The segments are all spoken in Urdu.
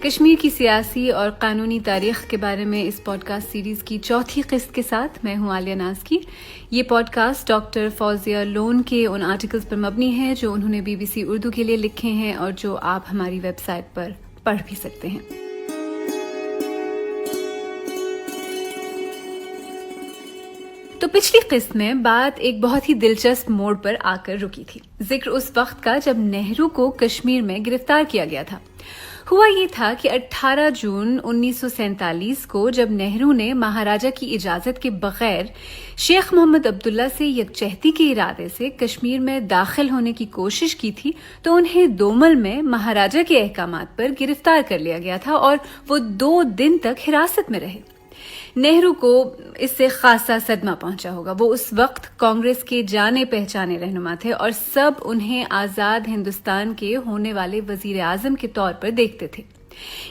کشمیر کی سیاسی اور قانونی تاریخ کے بارے میں اس پوڈ کاسٹ سیریز کی چوتھی قسط کے ساتھ میں ہوں عالیہ ناز کی. یہ podcast doctor Fouzia Lone کے ان آرٹیکلز پر مبنی ہے جو انہوں نے BBC اردو کے لیے لکھے ہیں اور جو آپ ہماری ویب سائٹ پر پڑھ بھی سکتے ہیں. تو پچھلی قسط میں بات ایک بہت ہی دلچسپ موڑ پر آ کر رکی تھی. ذکر اس وقت کا جب نہرو کو کشمیر میں گرفتار کیا گیا تھا. ہوا یہ تھا کہ 18 جون 1947 کو جب نہرو نے مہاراجہ کی اجازت کے بغیر شیخ محمد عبداللہ سے یکجہتی کے ارادے سے کشمیر میں داخل ہونے کی کوشش کی تھی تو انہیں دومل میں مہاراجہ کے احکامات پر گرفتار کر لیا گیا تھا اور وہ 2 دن تک حراست میں رہے. نہرو کو اس سے خاصا صدمہ پہنچا ہوگا. وہ اس وقت کانگریس کے جانے پہچانے رہنما تھے اور سب انہیں آزاد ہندوستان کے ہونے والے وزیر اعظم کے طور پر دیکھتے تھے.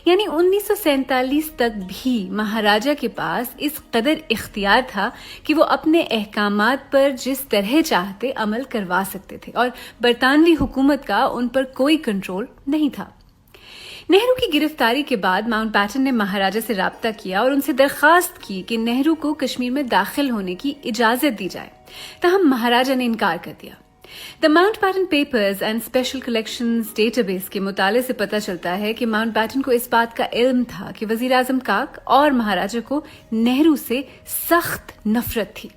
یعنی 1947 تک بھی مہاراجہ کے پاس اس قدر اختیار تھا کہ وہ اپنے احکامات پر جس طرح چاہتے عمل کروا سکتے تھے اور برطانوی حکومت کا ان پر کوئی کنٹرول نہیں تھا. نہرو کی گرفتاری کے بعد ماؤنٹ بیٹن نے مہاراجہ سے رابطہ کیا اور ان سے درخواست کی کہ نہرو کو کشمیر میں داخل ہونے کی اجازت دی جائے. تاہم مہاراجہ نے انکار کر دیا. The Mountbatten papers and special collections database کے مطالعے سے پتہ چلتا ہے کہ ماؤنٹ بیٹن کو اس بات کا علم تھا کہ وزیر اعظم کاک اور مہاراجہ کو نہرو سے سخت نفرت تھی.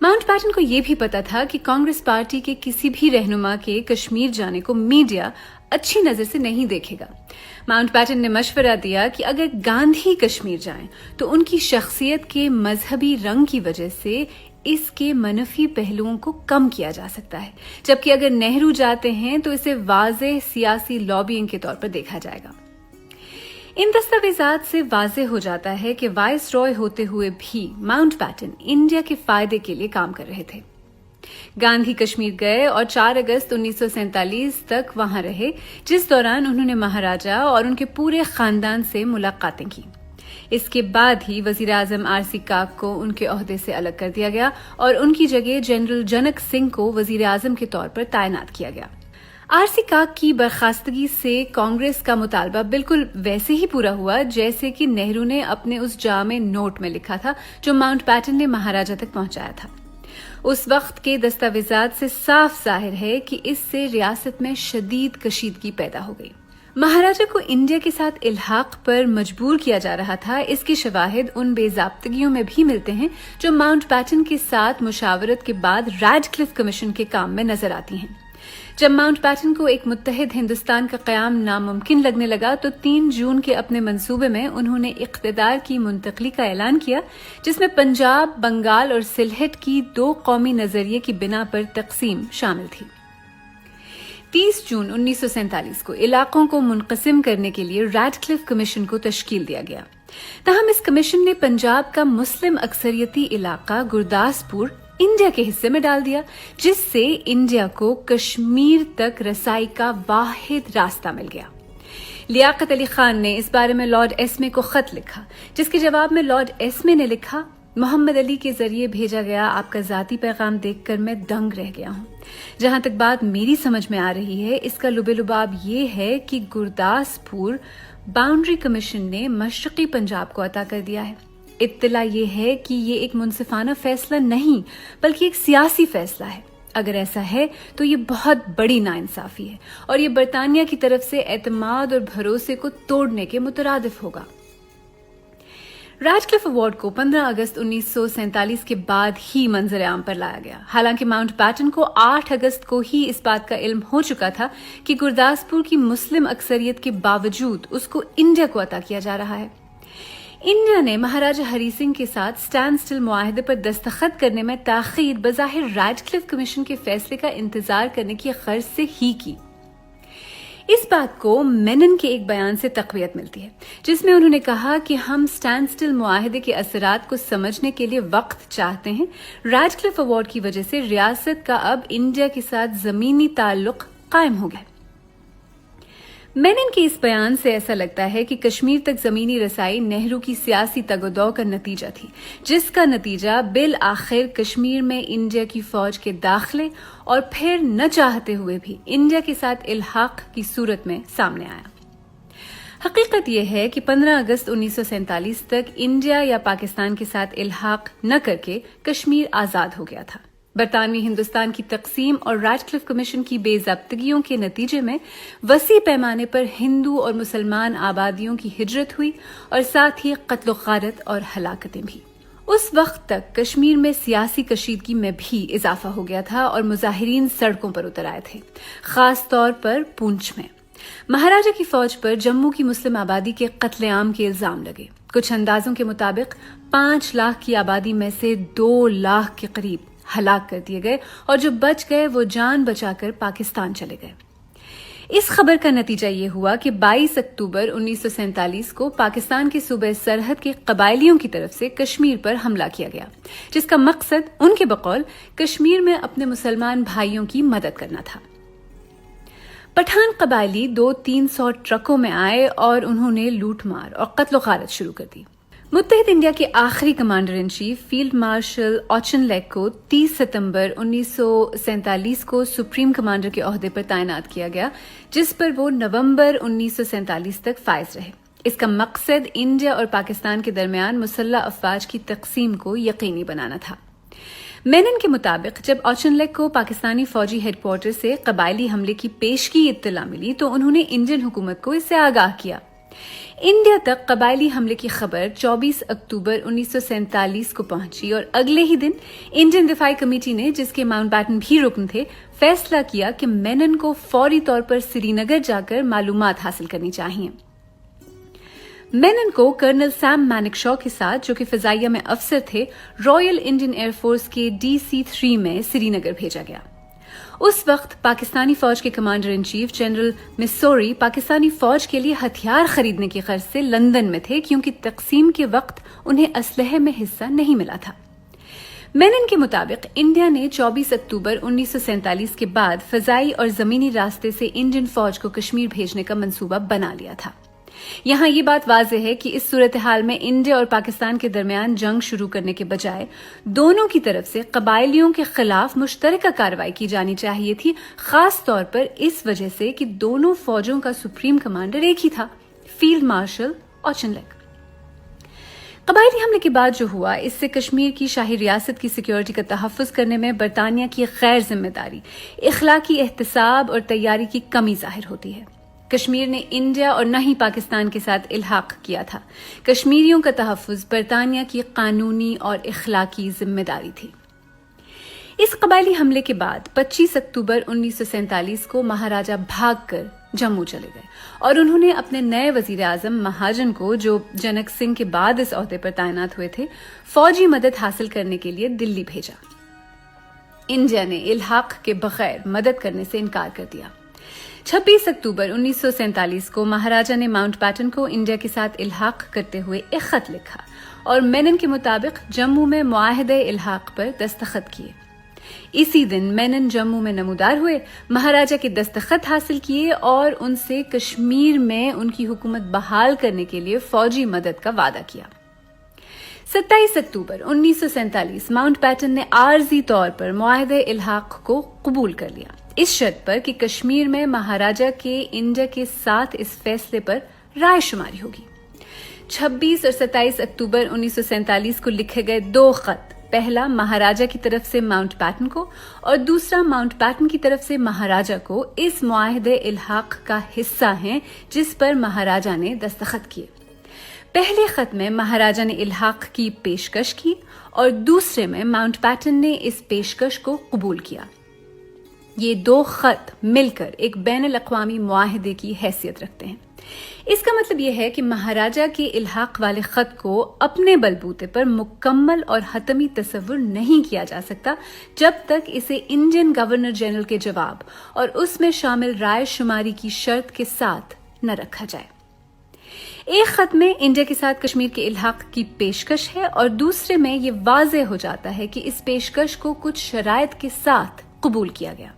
ماؤنٹ بیٹن کو یہ بھی پتا تھا کہ کانگریس پارٹی کے کسی بھی رہنما کے کشمیر جانے کو میڈیا اچھی نظر سے نہیں دیکھے گا. ماؤنٹ بیٹن نے مشورہ دیا کہ اگر گاندھی کشمیر جائیں تو ان کی شخصیت کے مذہبی رنگ کی وجہ سے اس کے منفی پہلوؤں کو کم کیا جا سکتا ہے، جبکہ اگر نہرو جاتے ہیں تو اسے واضح سیاسی لابینگ کے طور پر دیکھا جائے گا. ان دستاویزات سے واضح ہو جاتا ہے کہ وائس رائے ہوتے ہوئے بھی ماؤنٹ بیٹن انڈیا کے فائدے کے لیے کام کر رہے تھے. گاندھی کشمیر گئے اور 4 اگست 1947 تک وہاں رہے، جس دوران انہوں نے مہاراجہ اور ان کے پورے خاندان سے ملاقاتیں کی. اس کے بعد ہی وزیر اعظم RC کاک کو ان کے عہدے سے الگ کر دیا گیا اور ان کی جگہ جنرل جنک سنگھ کو وزیر اعظم کے طور پر تعینات کیا گیا. RC کاک کی برخاستگی سے کانگریس کا مطالبہ بالکل ویسے ہی پورا ہوا جیسے کہ نہرو نے اپنے اس جامع نوٹ میں لکھا تھا جو ماؤنٹ بیٹن نے مہاراجہ تک پہنچایا تھا. اس وقت کے دستاویزات سے صاف ظاہر ہے کہ اس سے ریاست میں شدید کشیدگی پیدا ہو گئی. مہاراجہ کو انڈیا کے ساتھ الحاق پر مجبور کیا جا رہا تھا. اس کی شواہد ان بے ضابطگیوں میں بھی ملتے ہیں جو ماؤنٹ بیٹن کے ساتھ مشاورت کے بعد ریڈکلف کمیشن کے کام میں نظر آتی ہیں. جب ماؤنٹ بیٹن کو ایک متحد ہندوستان کا قیام ناممکن لگنے لگا تو 3 جون کے اپنے منصوبے میں انہوں نے اقتدار کی منتقلی کا اعلان کیا، جس میں پنجاب، بنگال اور سلہٹ کی 2 قومی نظریے کی بنا پر تقسیم شامل تھی. 30 جون 1947 کو علاقوں کو منقسم کرنے کے لیے ریڈکلف کمیشن کو تشکیل دیا گیا. تاہم اس کمیشن نے پنجاب کا مسلم اکثریتی علاقہ گرداسپور انڈیا کے حصے میں ڈال دیا، جس سے انڈیا کو کشمیر تک رسائی کا واحد راستہ مل گیا. لیاقت علی خان نے اس بارے میں لارڈ ایسمے کو خط لکھا، جس کے جواب میں لارڈ ایسمے نے لکھا، محمد علی کے ذریعے بھیجا گیا آپ کا ذاتی پیغام دیکھ کر میں دنگ رہ گیا ہوں. جہاں تک بات میری سمجھ میں آ رہی ہے اس کا لب لباب یہ ہے کہ گرداسپور باؤنڈری کمیشن نے مشرقی پنجاب کو عطا کر دیا ہے. اطلاع یہ ہے کہ یہ ایک منصفانہ فیصلہ نہیں بلکہ ایک سیاسی فیصلہ ہے. اگر ایسا ہے تو یہ بہت بڑی ناانصافی ہے اور یہ برطانیہ کی طرف سے اعتماد اور بھروسے کو توڑنے کے مترادف ہوگا. ریڈکلف ایوارڈ کو 15 اگست 1947 کے بعد ہی منظر عام پر لایا گیا. حالانکہ ماؤنٹ بیٹن کو 8 اگست کو ہی اس بات کا علم ہو چکا تھا کہ گرداسپور کی مسلم اکثریت کے باوجود اس کو انڈیا کو عطا کیا جا رہا ہے. انڈیا نے مہاراجہ ہری سنگھ کے ساتھ اسٹینڈ اسٹل معاہدے پر دستخط کرنے میں تاخیر بظاہر ریڈکلف کمیشن کے فیصلے کا انتظار کرنے کی غرض سے ہی کی. اس بات کو مینن کے ایک بیان سے تقویت ملتی ہے، جس میں انہوں نے کہا کہ ہم اسٹینڈ اسٹل معاہدے کے اثرات کو سمجھنے کے لیے وقت چاہتے ہیں. ریڈکلف ایوارڈ کی وجہ سے ریاست کا اب انڈیا کے ساتھ زمینی تعلق قائم ہو گیا. مینن کے اس بیان سے ایسا لگتا ہے کہ کشمیر تک زمینی رسائی نہرو کی سیاسی تگ و دو کا نتیجہ تھی، جس کا نتیجہ بالآخر کشمیر میں انڈیا کی فوج کے داخلے اور پھر نہ چاہتے ہوئے بھی انڈیا کے ساتھ الحاق کی صورت میں سامنے آیا. حقیقت یہ ہے کہ 15 اگست 1947 تک انڈیا یا پاکستان کے ساتھ الحاق نہ کر کے کشمیر آزاد ہو گیا تھا۔ برطانوی ہندوستان کی تقسیم اور ریڈ کلف کمیشن کی بے ضابطگیوں کے نتیجے میں وسیع پیمانے پر ہندو اور مسلمان آبادیوں کی ہجرت ہوئی اور ساتھ ہی قتل و غارت اور ہلاکتیں بھی۔ اس وقت تک کشمیر میں سیاسی کشیدگی میں بھی اضافہ ہو گیا تھا اور مظاہرین سڑکوں پر اتر آئے تھے، خاص طور پر پونچھ میں۔ مہاراجہ کی فوج پر جموں کی مسلم آبادی کے قتل عام کے الزام لگے۔ کچھ اندازوں کے مطابق 5 لاکھ کی آبادی میں سے 2 لاکھ کے قریب ہلاک کر دیے گئے اور جو بچ گئے وہ جان بچا کر پاکستان چلے گئے۔ اس خبر کا نتیجہ یہ ہوا کہ 22 اکتوبر 1947 کو پاکستان کے صوبہ سرحد کے قبائلیوں کی طرف سے کشمیر پر حملہ کیا گیا، جس کا مقصد ان کے بقول کشمیر میں اپنے مسلمان بھائیوں کی مدد کرنا تھا۔ پٹھان قبائلی 200-300 ٹرکوں میں آئے اور انہوں نے لوٹ مار اور قتل و غارت شروع کر دی۔ متحد انڈیا کے آخری commander in chief field marshal Auchinleck کو 30 ستمبر 1947 کو سپریم کمانڈر کے عہدے پر تعینات کیا گیا، جس پر وہ نومبر 1947 تک فائز رہے۔ اس کا مقصد انڈیا اور پاکستان کے درمیان مسلح افواج کی تقسیم کو یقینی بنانا تھا۔ مینن کے مطابق جب آچن لیک کو پاکستانی فوجی ہیڈ کوارٹر سے قبائلی حملے کی پیشگی اطلاع ملی تو انہوں نے انڈین حکومت کو اس سے آگاہ کیا۔ انڈیا تک قبائلی حملے کی خبر 24 اکتوبر 1947 کو پہنچی اور اگلے ہی دن انڈین دفاعی کمیٹی نے، جس کے ماؤنٹ بیٹن بھی رکن تھے، فیصلہ کیا کہ مینن کو فوری طور پر سری نگر جا کر معلومات حاصل کرنی چاہیے۔ مینن کو کرنل سیم مانیک-شا کے ساتھ، جو کہ فضائیہ میں افسر تھے، رائل انڈین ایئر فورس کے DC-3 میں سری نگر بھیجا گیا۔ اس وقت پاکستانی فوج کے commander in chief general Mussoorie Pakistani فوج کے لیے ہتھیار خریدنے کی غرض سے لندن میں تھے، کیونکہ تقسیم کے وقت انہیں اسلحے میں حصہ نہیں ملا تھا۔ مینن کے مطابق انڈیا نے 24 اکتوبر 1947 کے بعد فضائی اور زمینی راستے سے انڈین فوج کو کشمیر بھیجنے کا منصوبہ بنا لیا تھا۔ یہاں یہ بات واضح ہے کہ اس صورتحال میں انڈیا اور پاکستان کے درمیان جنگ شروع کرنے کے بجائے دونوں کی طرف سے قبائلیوں کے خلاف مشترکہ کارروائی کی جانی چاہیے تھی، خاص طور پر اس وجہ سے کہ دونوں فوجوں کا سپریم کمانڈر ایک ہی تھا، فیلڈ مارشل آچن لیک۔ قبائلی حملے کے بعد جو ہوا، اس سے کشمیر کی شاہی ریاست کی سیکیورٹی کا تحفظ کرنے میں برطانیہ کی غیر ذمہ داری، اخلاقی احتساب اور تیاری کی کمی ظاہر ہوتی ہے۔ کشمیر نے انڈیا اور نہ ہی پاکستان کے ساتھ الحاق کیا تھا۔ کشمیریوں کا تحفظ برطانیہ کی قانونی اور اخلاقی ذمہ داری تھی۔ اس قبائلی حملے کے بعد 25 اکتوبر 1947 کو مہاراجہ بھاگ کر جموں چلے گئے اور انہوں نے اپنے نئے وزیر اعظم مہاجن کو، جو جنک سنگھ کے بعد اس عہدے پر تعینات ہوئے تھے، فوجی مدد حاصل کرنے کے لیے دلی بھیجا۔ انڈیا نے الحاق کے بغیر مدد کرنے سے انکار کر دیا۔ 26 اکتوبر 1947 کو مہاراجہ نے ماؤنٹ بیٹن کو انڈیا کے ساتھ الحاق کرتے ہوئے ایک خط لکھا اور مینن کے مطابق جموں میں معاہدہ الحاق پر دستخط کیے۔ اسی دن مینن جموں میں نمودار ہوئے، مہاراجہ کے دستخط حاصل کیے اور ان سے کشمیر میں ان کی حکومت بحال کرنے کے لیے فوجی مدد کا وعدہ کیا۔ 27 اکتوبر 1947 ماؤنٹ بیٹن نے عارضی طور پر معاہدہ الحاق کو قبول کر لیا، اس شرط پر کہ کشمیر میں مہاراجہ کے انڈیا کے ساتھ اس فیصلے پر رائے شماری ہوگی۔ 26 اور 27 اکتوبر 1947 کو لکھے گئے 2 خط، پہلا مہاراجہ کی طرف سے ماؤنٹ بیٹن کو اور دوسرا ماؤنٹ بیٹن کی طرف سے مہاراجہ کو، اس معاہدہ الحاق کا حصہ ہیں جس پر مہاراجہ نے دستخط کیے۔ پہلے خط میں مہاراجہ نے الحاق کی پیشکش کی اور دوسرے میں ماؤنٹ بیٹن نے اس پیشکش کو قبول کیا۔ یہ 2 خط مل کر ایک بین الاقوامی معاہدے کی حیثیت رکھتے ہیں۔ اس کا مطلب یہ ہے کہ مہاراجہ کے الحاق والے خط کو اپنے بلبوتے پر مکمل اور حتمی تصور نہیں کیا جا سکتا جب تک اسے انڈین گورنر جنرل کے جواب اور اس میں شامل رائے شماری کی شرط کے ساتھ نہ رکھا جائے۔ ایک خط میں انڈیا کے ساتھ کشمیر کے الحاق کی پیشکش ہے اور دوسرے میں یہ واضح ہو جاتا ہے کہ اس پیشکش کو کچھ شرائط کے ساتھ قبول کیا گیا۔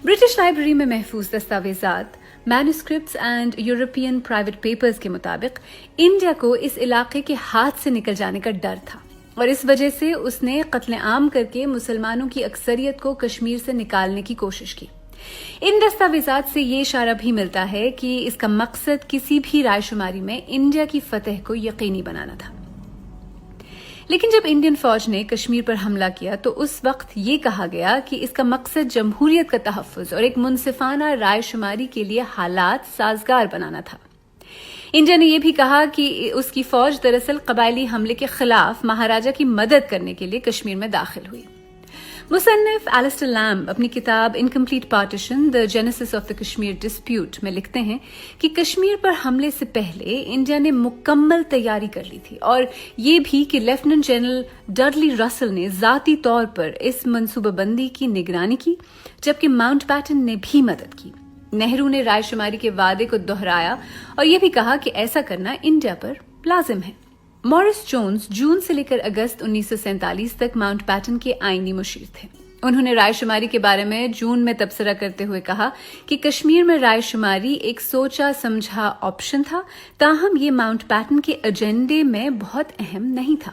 برٹش لائبریری میں محفوظ دستاویزات، manuscripts and European private papers کے مطابق انڈیا کو اس علاقے کے ہاتھ سے نکل جانے کا ڈر تھا اور اس وجہ سے اس نے قتل عام کر کے مسلمانوں کی اکثریت کو کشمیر سے نکالنے کی کوشش کی۔ ان دستاویزات سے یہ اشارہ بھی ملتا ہے کہ اس کا مقصد کسی بھی رائے شماری میں انڈیا کی فتح کو یقینی بنانا تھا۔ لیکن جب انڈین فوج نے کشمیر پر حملہ کیا تو اس وقت یہ کہا گیا کہ اس کا مقصد جمہوریت کا تحفظ اور ایک منصفانہ رائے شماری کے لیے حالات سازگار بنانا تھا۔ انڈیا نے یہ بھی کہا کہ اس کی فوج دراصل قبائلی حملے کے خلاف مہاراجا کی مدد کرنے کے لیے کشمیر میں داخل ہوئی۔ مصنف ایلسٹر لیمب اپنی کتاب incomplete partition the Genesis of the Kashmir dispute میں لکھتے ہیں کہ کشمیر پر حملے سے پہلے انڈیا نے مکمل تیاری کر لی تھی، اور یہ بھی کہ لیفٹیننٹ جنرل ڈڈلی رسل نے ذاتی طور پر اس منصوبہ بندی کی نگرانی کی، جبکہ ماؤنٹ بیٹن نے بھی مدد کی۔ نہرو نے رائے شماری کے وعدے کو دہرایا اور یہ بھی کہا کہ ایسا کرنا انڈیا پر لازم ہے۔ مورس جونز جون سے لے کر اگست 1947 تک ماؤنٹ بیٹن کے آئینی مشیر تھے۔ انہوں نے رائے شماری کے بارے میں جون میں تبصرہ کرتے ہوئے کہا کہ کشمیر میں رائے شماری ایک سوچا سمجھا آپشن تھا، تاہم یہ ماؤنٹ بیٹن کے ایجنڈے میں بہت اہم نہیں تھا۔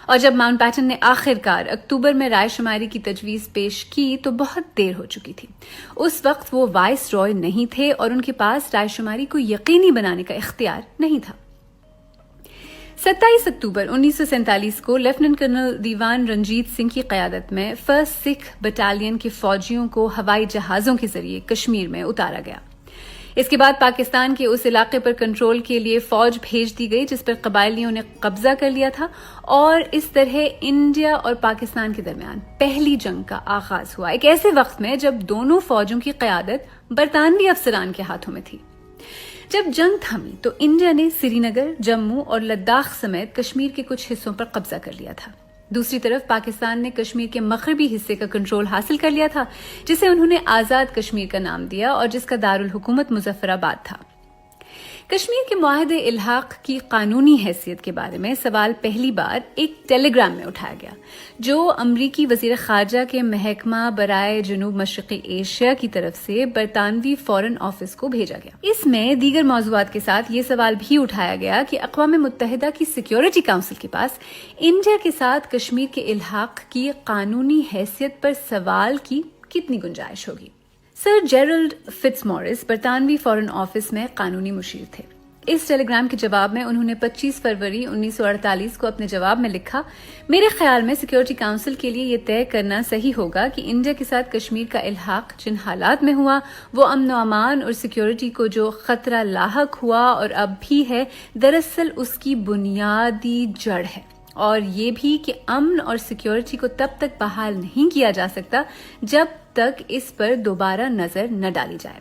اور جب ماؤنٹ بیٹن نے آخرکار اکتوبر میں رائے شماری کی تجویز پیش کی تو بہت دیر ہو چکی تھی۔ اس وقت وہ وائس رائے نہیں تھے اور ان کے پاس رائے شماری کو یقینی بنانے کا اختیار نہیں تھا۔ 27 اکتوبر 1947 کو لیفٹیننٹ کرنل دیوان رنجیت سنگھ کی قیادت میں فرسٹ سکھ بٹالین کے فوجیوں کو ہوائی جہازوں کے ذریعے کشمیر میں اتارا گیا۔ اس کے بعد پاکستان کے اس علاقے پر کنٹرول کے لیے فوج بھیج دی گئی جس پر قبائلیوں نے قبضہ کر لیا تھا، اور اس طرح انڈیا اور پاکستان کے درمیان پہلی جنگ کا آغاز ہوا، ایک ایسے وقت میں جب دونوں فوجوں کی قیادت برطانوی افسران کے ہاتھوں میں تھی۔ جب جنگ تھمی تو انڈیا نے سری نگر، جموں اور لداخ سمیت کشمیر کے کچھ حصوں پر قبضہ کر لیا تھا۔ دوسری طرف پاکستان نے کشمیر کے مغربی حصے کا کنٹرول حاصل کر لیا تھا، جسے انہوں نے آزاد کشمیر کا نام دیا اور جس کا دارالحکومت مظفر آباد تھا۔ کشمیر کے معاہدے الحاق کی قانونی حیثیت کے بارے میں سوال پہلی بار ایک ٹیلی گرام میں اٹھایا گیا، جو امریکی وزیر خارجہ کے محکمہ برائے جنوب مشرقی ایشیا کی طرف سے برطانوی فارن آفس کو بھیجا گیا۔ اس میں دیگر موضوعات کے ساتھ یہ سوال بھی اٹھایا گیا کہ اقوام متحدہ کی سیکیورٹی کاؤنسل کے پاس انڈیا کے ساتھ کشمیر کے الحاق کی قانونی حیثیت پر سوال کی کتنی گنجائش ہوگی۔ سر جیرلڈ فٹز مورس برطانوی فارن آفس میں قانونی مشیر تھے۔ اس ٹیلی گرام کے جواب میں انہوں نے 25 فروری 1948 کو اپنے جواب میں لکھا، میرے خیال میں سیکیورٹی کاؤنسل کے لیے یہ طے کرنا صحیح ہوگا کہ انڈیا کے ساتھ کشمیر کا الحاق جن حالات میں ہوا وہ امن و امان اور سیکیورٹی کو جو خطرہ لاحق ہوا اور اب بھی ہے، دراصل اس کی بنیادی جڑ ہے، اور یہ بھی کہ امن اور سیکیورٹی کو تب تک بحال نہیں کیا جا سکتا جب تک اس پر دوبارہ نظر نہ ڈالی جائے۔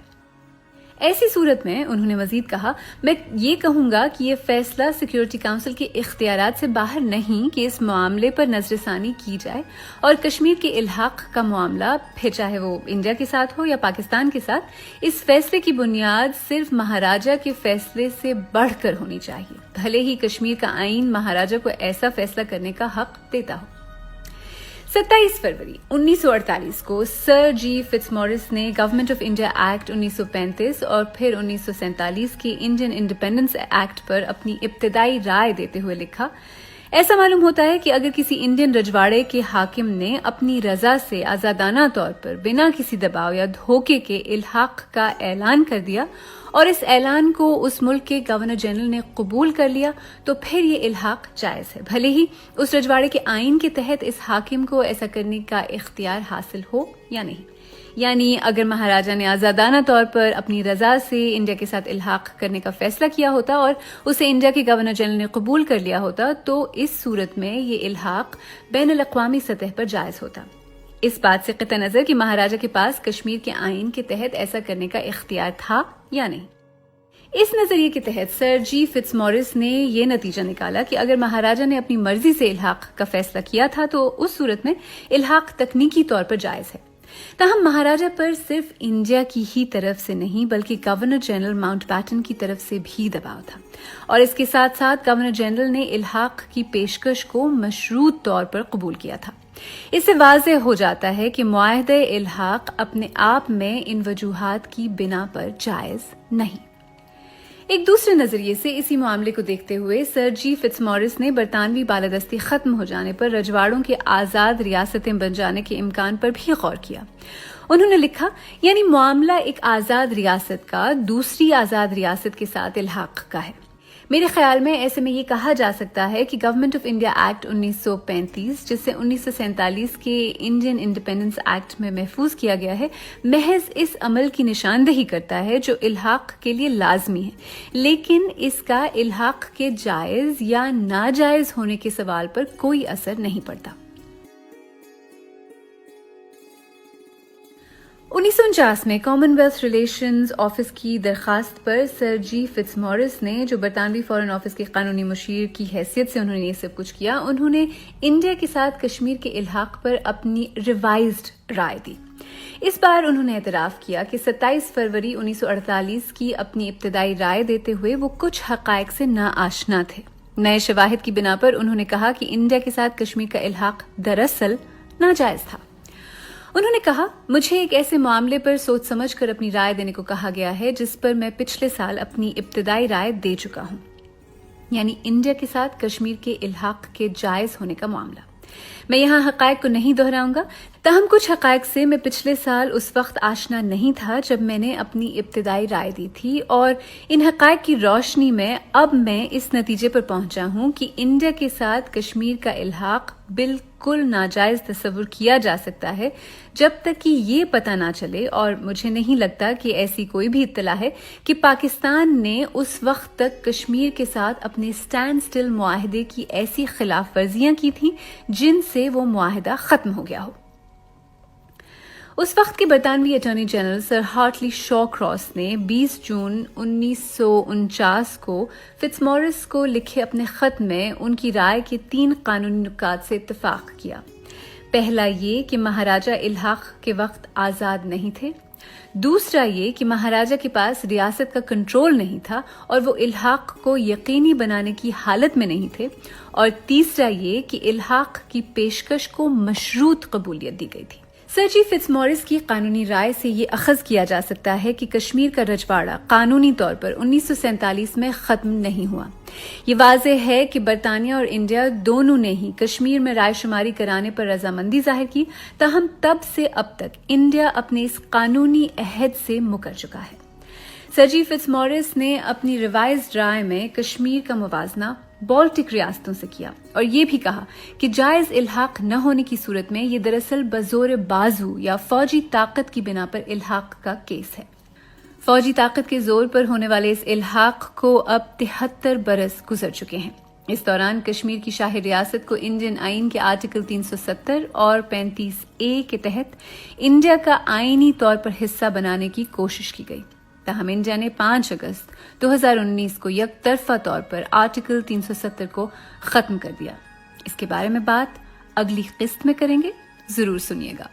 ایسی صورت میں انہوں نے مزید کہا، میں یہ کہوں گا کہ یہ فیصلہ سیکیورٹی کاؤنسل کے اختیارات سے باہر نہیں کہ اس معاملے پر نظر ثانی کی جائے، اور کشمیر کے الحاق کا معاملہ پھر چاہے وہ انڈیا کے ساتھ ہو یا پاکستان کے ساتھ، اس فیصلے کی بنیاد صرف مہاراجا کے فیصلے سے بڑھ کر ہونی چاہیے، بھلے ہی کشمیر کا آئین مہاراجا کو ایسا فیصلہ کرنے کا حق دیتا ہو۔ 27 فروری 1948 کو سر جی فٹز مورس نے گورنمنٹ آف انڈیا ایکٹ 1935 اور پھر 1947 کے انڈین انڈیپینڈنس ایکٹ پر اپنی ابتدائی رائے دیتے ہوئے لکھا، ایسا معلوم ہوتا ہے کہ اگر کسی انڈین رجواڑے کے حاکم نے اپنی رضا سے آزادانہ طور پر بنا کسی دباؤ یا دھوکے کے الحاق کا اعلان کر دیا اور اس اعلان کو اس ملک کے گورنر جنرل نے قبول کر لیا تو پھر یہ الحاق جائز ہے، بھلے ہی اس رجواڑے کے آئین کے تحت اس حاکم کو ایسا کرنے کا اختیار حاصل ہو یا نہیں۔ یعنی اگر مہاراجا نے آزادانہ طور پر اپنی رضا سے انڈیا کے ساتھ الحاق کرنے کا فیصلہ کیا ہوتا اور اسے انڈیا کے گورنر جنرل نے قبول کر لیا ہوتا تو اس صورت میں یہ الحاق بین الاقوامی سطح پر جائز ہوتا۔ اس بات سے قطع نظر کہ مہاراجا کے پاس کشمیر کے آئین کے تحت ایسا کرنے کا اختیار تھا یا نہیں۔ اس نظریے کے تحت سر جی فٹز مورس نے یہ نتیجہ نکالا کہ اگر مہاراجا نے اپنی مرضی سے الحاق کا فیصلہ کیا تھا تو اس صورت میں الحاق تکنیکی طور پر جائز ہے۔ تاہم مہاراجا پر صرف انڈیا کی ہی طرف سے نہیں بلکہ گورنر جنرل ماؤنٹ بیٹن کی طرف سے بھی دباؤ تھا، اور اس کے ساتھ ساتھ گورنر جنرل نے الحاق کی پیشکش کو مشروط طور پر قبول کیا تھا۔ اس سے واضح ہو جاتا ہے کہ معاہدہ الحاق اپنے آپ میں ان وجوہات کی بنا پر جائز نہیں۔ ایک دوسرے نظریے سے اسی معاملے کو دیکھتے ہوئے سر جی فٹز مورس نے برطانوی بالادستی ختم ہو جانے پر رجواڑوں کے آزاد ریاستیں بن جانے کے امکان پر بھی غور کیا۔ انہوں نے لکھا یعنی معاملہ ایک آزاد ریاست کا دوسری آزاد ریاست کے ساتھ الحاق کا ہے۔ میرے خیال میں ایسے میں یہ کہا جا سکتا ہے کہ گورنمنٹ آف انڈیا ایکٹ 1935 جسے 1947 کے انڈین انڈیپینڈنس ایکٹ میں محفوظ کیا گیا ہے، محض اس عمل کی نشاندہی کرتا ہے جو الحاق کے لیے لازمی ہے، لیکن اس کا الحاق کے جائز یا ناجائز ہونے کے سوال پر کوئی اثر نہیں پڑتا۔ 1949 میں کامن ویلتھ ریلیشنز آفس کی درخواست پر سر جی فٹزمورس نے، جو برطانوی فارن آفس کے قانونی مشیر کی حیثیت سے انہوں نے یہ سب کچھ کیا، انہوں نے انڈیا کے ساتھ کشمیر کے الحاق پر اپنی ریوائزڈ رائے دی۔ اس بار انہوں نے اعتراف کیا کہ 27 فروری 1948 کی اپنی ابتدائی رائے دیتے ہوئے وہ کچھ حقائق سے ناآشنا تھے۔ نئے شواہد کی بنا پر انہوں نے کہا کہ انڈیا کے ساتھ کشمیر کا الحاق دراصل ناجائز تھا۔ انہوں نے کہا، مجھے ایک ایسے معاملے پر سوچ سمجھ کر اپنی رائے دینے کو کہا گیا ہے جس پر میں پچھلے سال اپنی ابتدائی رائے دے چکا ہوں، یعنی انڈیا کے ساتھ کشمیر کے الحاق کے جائز ہونے کا معاملہ۔ میں یہاں حقائق کو نہیں دہراؤں گا، تاہم کچھ حقائق سے میں پچھلے سال اس وقت آشنا نہیں تھا جب میں نے اپنی ابتدائی رائے دی تھی، اور ان حقائق کی روشنی میں اب میں اس نتیجے پر پہنچا ہوں کہ انڈیا کے ساتھ کشمیر کا الحاق بالکل ناجائز تصور کیا جا سکتا ہے جب تک کہ یہ پتہ نہ چلے، اور مجھے نہیں لگتا کہ ایسی کوئی بھی اطلاع ہے کہ پاکستان نے اس وقت تک کشمیر کے ساتھ اپنے اسٹینڈ سٹل معاہدے کی ایسی خلاف ورزیاں کی تھیں جن سے وہ معاہدہ ختم ہو گیا ہو۔ اس وقت کے برطانوی attorney general sir heartily شاو cross نے 20 جون 1949 کو فٹزمورس کو لکھے اپنے خط میں ان کی رائے کے 3 قانونی نکات سے اتفاق کیا۔ پہلا یہ کہ مہاراجہ الحاق کے وقت آزاد نہیں تھے، دوسرا یہ کہ مہاراجہ کے پاس ریاست کا کنٹرول نہیں تھا اور وہ الحاق کو یقینی بنانے کی حالت میں نہیں تھے، اور تیسرا یہ کہ الحاق کی پیشکش کو مشروط قبولیت دی گئی تھی۔ سر جی فٹزمورس کی قانونی رائے سے یہ اخذ کیا جا سکتا ہے کہ کشمیر کا رجواڑہ قانونی طور پر 1947 میں ختم نہیں ہوا۔ یہ واضح ہے کہ برطانیہ اور انڈیا دونوں نے ہی کشمیر میں رائے شماری کرانے پر رضامندی ظاہر کی، تاہم تب سے اب تک انڈیا اپنے اس قانونی عہد سے مکر چکا ہے۔ سر جی فٹزمورس نے اپنی ریوائزڈ رائے میں کشمیر کا موازنہ بالٹک ریاستوں سے کیا، اور یہ بھی کہا کہ جائز الحاق نہ ہونے کی صورت میں یہ دراصل بزور بازو یا فوجی طاقت کی بنا پر الحاق کا کیس ہے۔ فوجی طاقت کے زور پر ہونے والے اس الحاق کو اب 73 برس گزر چکے ہیں۔ اس دوران کشمیر کی شاہی ریاست کو انڈین آئین کے آرٹیکل 370 اور 35A کے تحت انڈیا کا آئینی طور پر حصہ بنانے کی کوشش کی گئی، تاہم انڈیا نے 5 اگست 2019 کو یک طرفہ طور پر آرٹیکل 370 کو ختم کر دیا۔ اس کے بارے میں بات اگلی قسط میں کریں گے، ضرور سنیے گا۔